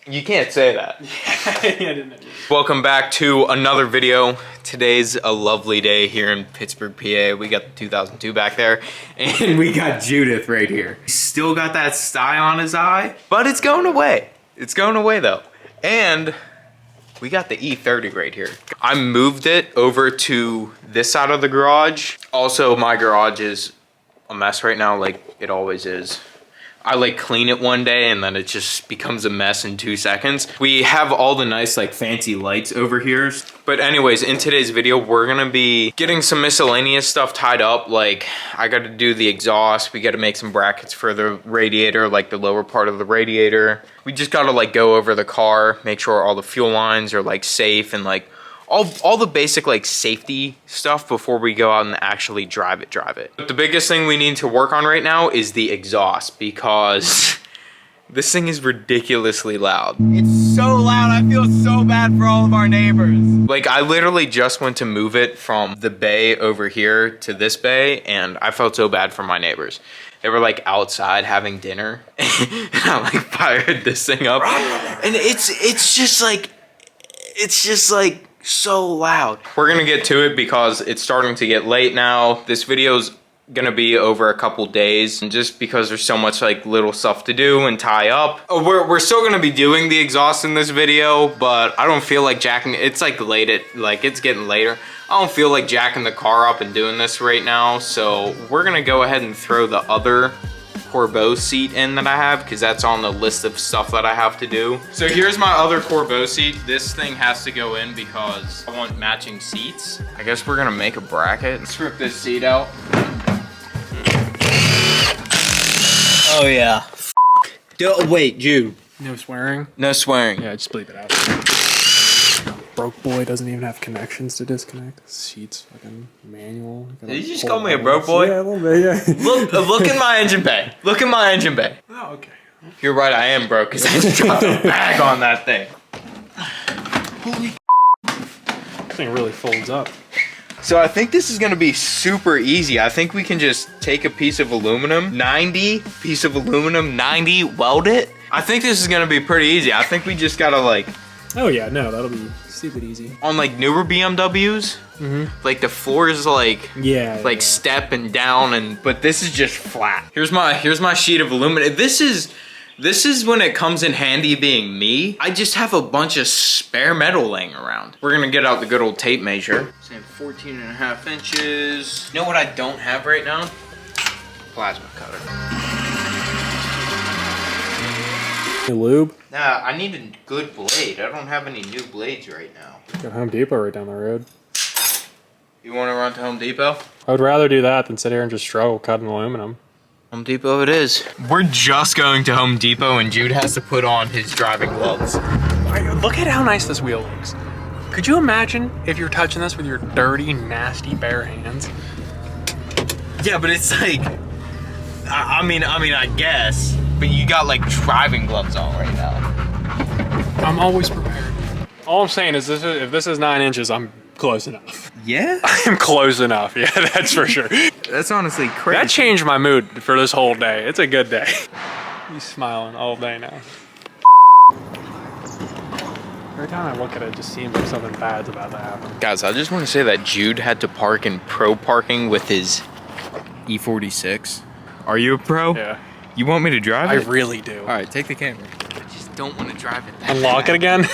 You can't say that. I didn't know. Welcome back to another video. Today's a lovely day here in Pittsburgh, PA. We got the 2002 back there, and we got Judith right here. He's still got that sty on his eye, but it's going away. It's going away though. And we got the E30 right here. I moved it over to this side of the garage. Also, my garage is a mess right now, like it always is. I like clean it one day and then it just becomes a mess in 2 seconds. We have all the nice like fancy lights over here. But anyways, in today's video, we're gonna be getting some miscellaneous stuff tied up. Like I gotta do the exhaust. We gotta make some brackets for the radiator, like the lower part of the radiator. We just gotta like go over the car, make sure all the fuel lines are like safe and like all the basic like safety stuff before we go out and actually drive it. But the biggest thing we need to work on right now is the exhaust because this thing is ridiculously loud. It's so loud, I feel so bad for all of our neighbors. Like I literally just went to move it from the bay over here to this bay and I felt so bad for my neighbors. They were like outside having dinner and I like fired this thing up and it's just like so loud. We're gonna get to it because it's starting to get late now. This video's gonna be over a couple days and just because there's so much like little stuff to do and tie up. We're still gonna be doing the exhaust in this video, but I don't feel like jacking. It's like it's getting later. I don't feel like jacking the car up and doing this right now. So we're gonna go ahead and throw the other Corbeau seat in that I have because that's on the list of stuff that I have to do. So here's my other Corbeau seat. This thing has to go in because I want matching seats. I guess we're gonna make a bracket. Let's rip this seat out. Oh yeah. Wait, Jude. No swearing? No swearing. Yeah, just bleep it out. Broke boy doesn't even have connections to disconnect. Seats fucking manual. Did you just call me a broke boy? Yeah, a little bit, yeah. Look in my engine bay. Look in my engine bay. Oh, okay. You're right, I am broke because I just dropped a bag on that thing. Holy This thing really folds up. So I think this is gonna be super easy. I think we can just take a piece of aluminum, 90, weld it. I think this is gonna be pretty easy. I think we just gotta like... Oh yeah, no, that'll be stupid easy. On like newer BMWs, like the floor is like step and down, but this is just flat. Here's my sheet of aluminum. This is when it comes in handy being me. I just have a bunch of spare metal laying around. We're gonna get out the good old tape measure. Saying 14.5 inches. You know what I don't have right now? Plasma cutter. Lube? Nah, I need a good blade. I don't have any new blades right now. Got Home Depot right down the road. You want to run to Home Depot? I would rather do that than sit here and just struggle cutting aluminum. Home Depot it is. We're just going to Home Depot and Jude has to put on his driving gloves. Look at how nice this wheel looks. Could you imagine if you're touching this with your dirty, nasty, bare hands? Yeah, but it's like, I mean, I guess. But you got like driving gloves on right now. I'm always prepared. All I'm saying is if this is 9 inches, I'm close enough. Yeah? I'm close enough, yeah, that's for sure. That's honestly crazy. That changed my mood for this whole day. It's a good day. He's smiling all day now. Every time I look at it, it just seems like something bad's about to happen. Guys, I just want to say that Jude had to park in pro parking with his E46. Are you a pro? Yeah. You want me to drive it? I really do. All right, take the camera. I just don't want to drive it that Unlock it again?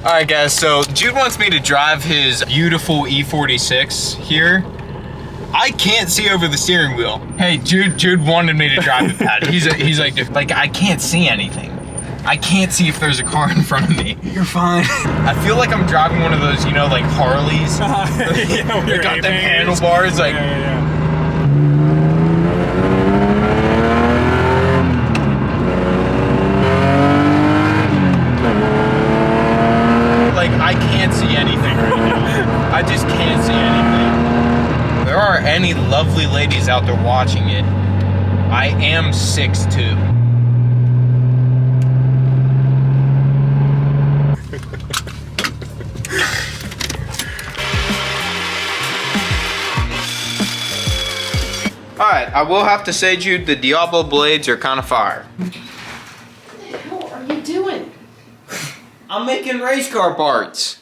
All right, guys, so Jude wants me to drive his beautiful E46 here. I can't see over the steering wheel. Hey, Jude wanted me to drive it, Pat. He's like, I can't see anything. I can't see if there's a car in front of me. You're fine. I feel like I'm driving one of those, you know, like Harleys. Yeah, they got them handlebars, like. Yeah. Like, I can't see anything right now. I just can't see anything. If there are any lovely ladies out there watching it, I am 6'2". Alright, I will have to say, Jude, the Diablo blades are kind of fire. I'm making race car parts.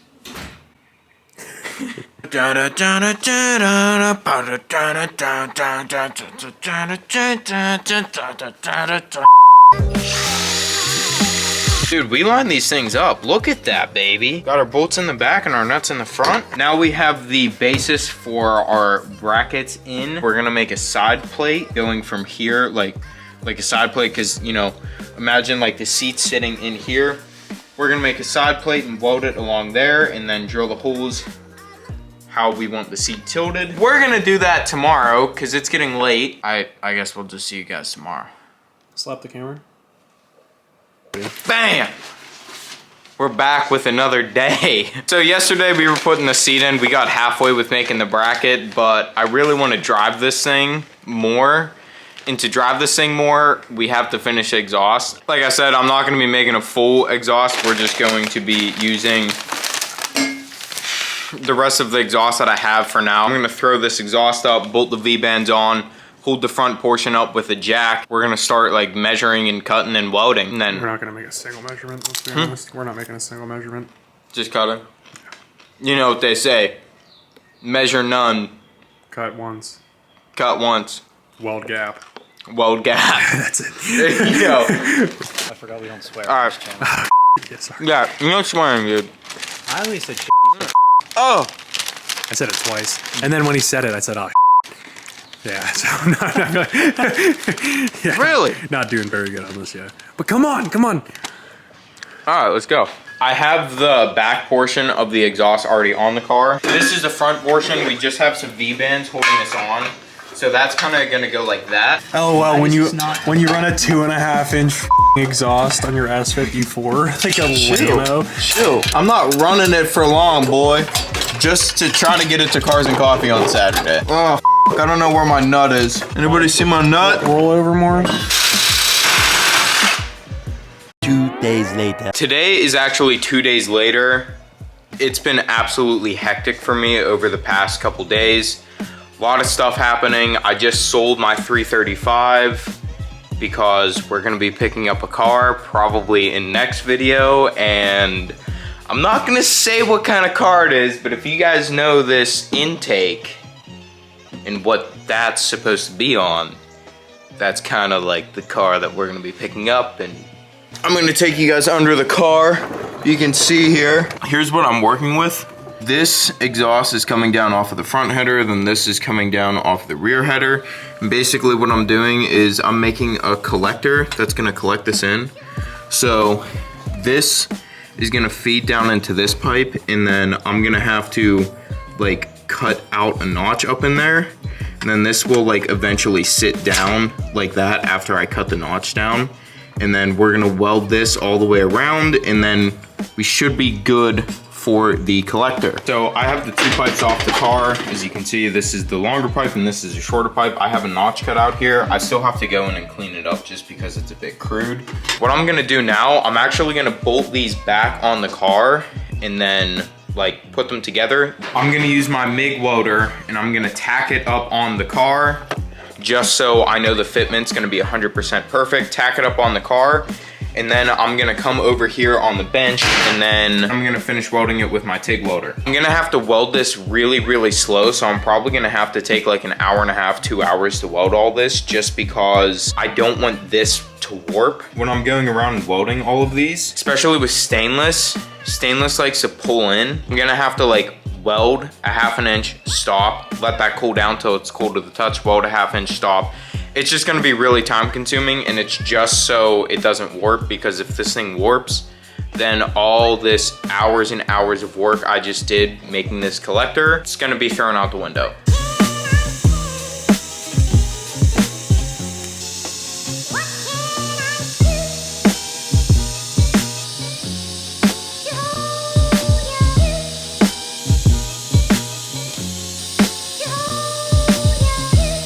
Dude, we lined these things up. Look at that, baby. Got our bolts in the back and our nuts in the front. Now we have the basis for our brackets in. We're gonna make a side plate going from here, like a side plate, because, you know, imagine like the seats sitting in here. We're gonna make a side plate and weld it along there and then drill the holes how we want the seat tilted. We're gonna do that tomorrow because it's getting late. I guess we'll just see you guys tomorrow. Slap the camera. Bam! We're back with another day. So yesterday we were putting the seat in. We got halfway with making the bracket, but I really want to drive this thing more. And to drive this thing more, we have to finish exhaust. Like I said, I'm not going to be making a full exhaust. We're just going to be using the rest of the exhaust that I have for now. I'm going to throw this exhaust up, bolt the V-bands on, hold the front portion up with a jack. We're gonna start like measuring and cutting and welding. And then we're not gonna make a single measurement, let's be honest. We're not making a single measurement. Just cutting. You know what they say. Measure none. Cut once. Cut once. Weld gap. Weld gap. That's it. There you go. I forgot we don't swear on this channel. Yeah, sorry. Yeah, you're not swearing, dude. I only said Oh! I said it twice. And then when he said it, I said, oh, yeah, so yeah, really? Not doing very good on this yet. But come on, come on. All right, let's go. I have the back portion of the exhaust already on the car. This is the front portion. We just have some V-bands holding this on. So that's kind of gonna go like that. Oh well, when you run a 2.5 inch exhaust on your S54, like a Lamo. Chill. I'm not running it for long, boy. Just to try to get it to Cars and Coffee on Saturday. Oh, I don't know where my nut is. Anybody see my nut? Roll over more. 2 days later. Today is actually 2 days later. It's been absolutely hectic for me over the past couple days. A lot of stuff happening. I just sold my 335 because we're gonna be picking up a car probably in next video, and I'm not gonna say what kind of car it is, but if you guys know this intake and what that's supposed to be on, that's kind of like the car that we're gonna be picking up. And I'm gonna take you guys under the car. You can see here. Here's what I'm working with. This exhaust is coming down off of the front header, then this is coming down off the rear header. And basically what I'm doing is I'm making a collector that's gonna collect this in. So this is gonna feed down into this pipe, and then I'm gonna have to like cut out a notch up in there. And then this will like eventually sit down like that after I cut the notch down. And then we're gonna weld this all the way around, and then we should be good for the collector. So I have the two pipes off the car. As you can see, this is the longer pipe and this is a shorter pipe. I have a notch cut out here. I still have to go in and clean it up just because it's a bit crude. What I'm gonna do now, I'm actually gonna bolt these back on the car and then like put them together. I'm gonna use my MIG welder and I'm gonna tack it up on the car just so I know the fitment's gonna be 100% perfect. Tack it up on the car, and then I'm gonna come over here on the bench, and then I'm gonna finish welding it with my TIG welder. I'm gonna have to weld this really, really slow, so I'm probably gonna have to take like an hour and a half, 2 hours to weld all this, just because I don't want this to warp. When I'm going around and welding all of these, especially with stainless likes to pull in. I'm gonna have to like weld a 1/2 inch, stop, let that cool down till it's cool to the touch, weld a 1/2 inch, stop. It's just gonna be really time consuming, and it's just so it doesn't warp, because if this thing warps, then all this hours and hours of work I just did making this collector, it's gonna be thrown out the window.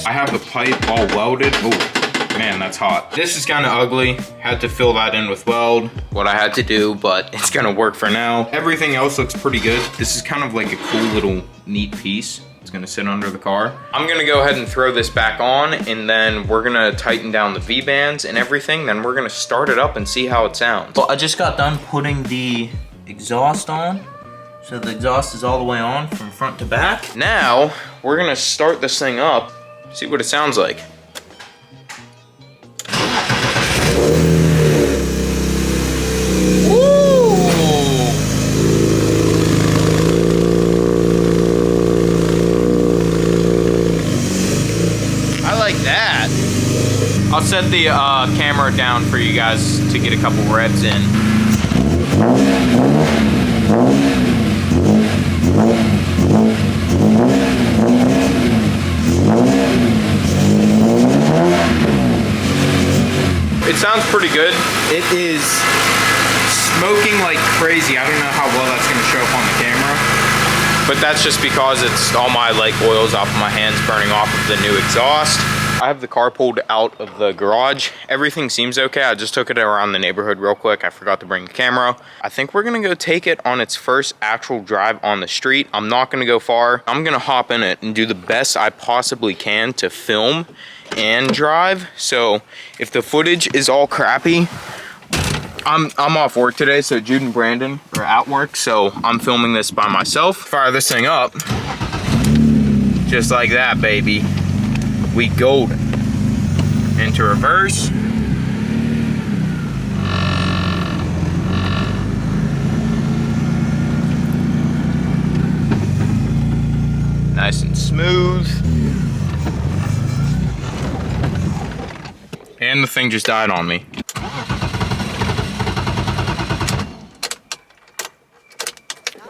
I have the pipe all welded. Oh, man, that's hot. This is kind of ugly. Had to fill that in with weld, what I had to do, but it's gonna work for now. Everything else looks pretty good. This is kind of like a cool little neat piece. It's gonna sit under the car. I'm gonna go ahead and throw this back on, and then we're gonna tighten down the V-bands and everything. Then we're gonna start it up and see how it sounds. Well, I just got done putting the exhaust on. So the exhaust is all the way on from front to back. Now, we're gonna start this thing up, see what it sounds like. I'll set the camera down for you guys to get a couple revs in. It sounds pretty good. It is smoking like crazy. I don't know how well that's gonna show up on the camera, but that's just because it's all my like oils off of my hands burning off of the new exhaust. I have the car pulled out of the garage. Everything seems okay. I just took it around the neighborhood real quick. I forgot to bring the camera. I think we're gonna go take it on its first actual drive on the street. I'm not gonna go far. I'm gonna hop in it and do the best I possibly can to film and drive. So if the footage is all crappy, I'm off work today, so Jude and Brandon are at work, so I'm filming this by myself. Fire this thing up. Just like that, baby. We golden. Into reverse. Nice and smooth. And the thing just died on me.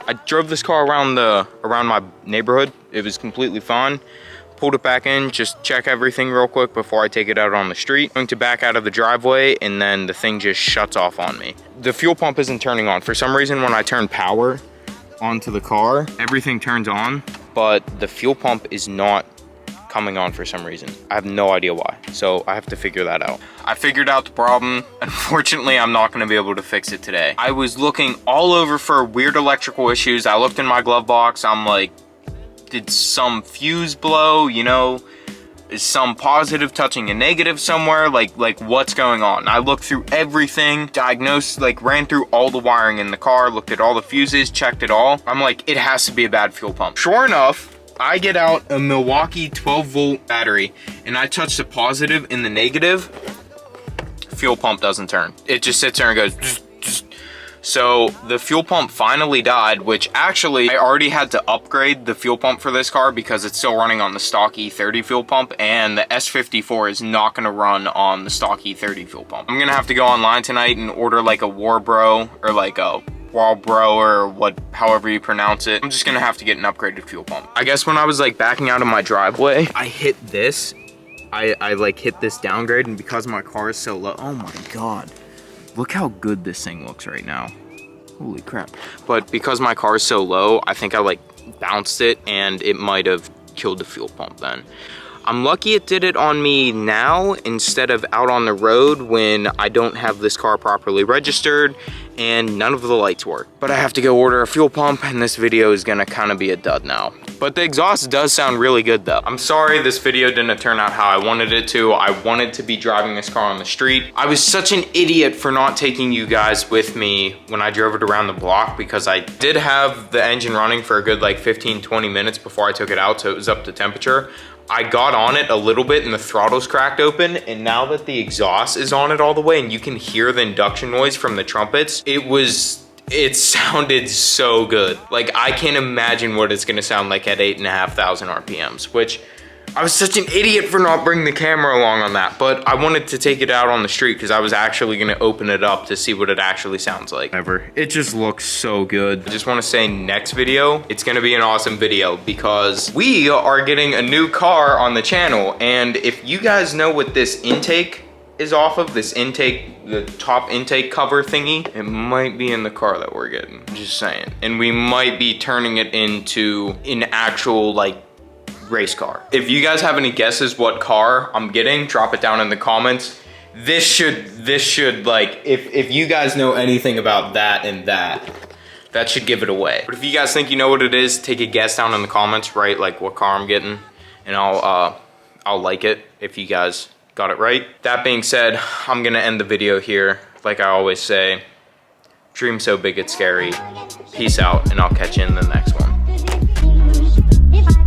I drove this car around my neighborhood. It was completely fine. Pulled it back in, just check everything real quick before I take it out on the street. Going to back out of the driveway, and then the thing just shuts off on me. The fuel pump isn't turning on. For some reason, when I turn power onto the car, everything turns on, but the fuel pump is not coming on for some reason. I have no idea why, so I have to figure that out. I figured out the problem. Unfortunately, I'm not gonna be able to fix it today. I was looking all over for weird electrical issues. I looked in my glove box. I'm like, did some fuse blow, you know? Is some positive touching a negative somewhere? Like what's going on? I looked through everything, diagnosed, like ran through all the wiring in the car, looked at all the fuses, checked it all. I'm like, it has to be a bad fuel pump. Sure enough, I get out a Milwaukee 12-volt battery and I touch the positive and the negative. Fuel pump doesn't turn. It just sits there and goes. So the fuel pump finally died, which actually I already had to upgrade the fuel pump for this car because it's still running on the stock E30 fuel pump, and the S54 is not gonna run on the stock E30 fuel pump. I'm gonna have to go online tonight and order like a Warbro or like a Walbro or however you pronounce it. I'm just gonna have to get an upgraded fuel pump. I guess when I was like backing out of my driveway, I hit this. I like hit this downgrade, and because my car is so low, oh my God. Look how good this thing looks right now. Holy crap. But because my car is so low, I think I like bounced it and it might have killed the fuel pump then. I'm lucky it did it on me now instead of out on the road when I don't have this car properly registered and none of the lights work. But I have to go order a fuel pump, and this video is gonna kind of be a dud now. But the exhaust does sound really good though. I'm sorry this video didn't turn out how I wanted it to. I wanted to be driving this car on the street. I was such an idiot for not taking you guys with me when I drove it around the block, because I did have the engine running for a good like 15-20 minutes before I took it out, so it was up to temperature. I got on it a little bit and the throttle's cracked open, and now that the exhaust is on it all the way and you can hear the induction noise from the trumpets, it sounded so good. Like, I can't imagine what it's gonna sound like at 8,500 RPMs, which I was such an idiot for not bringing the camera along on that, but I wanted to take it out on the street because I was actually gonna open it up to see what it actually sounds like. Whatever, it just looks so good. I just wanna say next video, it's gonna be an awesome video because we are getting a new car on the channel, and if you guys know what this intake is off of, this intake, the top intake cover thingy, it might be in the car that we're getting, I'm just saying. And we might be turning it into an actual like race car. If you guys have any guesses what car I'm getting, drop it down in the comments. This should like, if you guys know anything about that and that should give it away. But if you guys think you know what it is, take a guess down in the comments, write like what car I'm getting, and I'll like it if you guys got it right. That being said, I'm gonna end the video here. Like I always say, Dream so big it's scary. Peace out, and I'll catch you in the next one. If I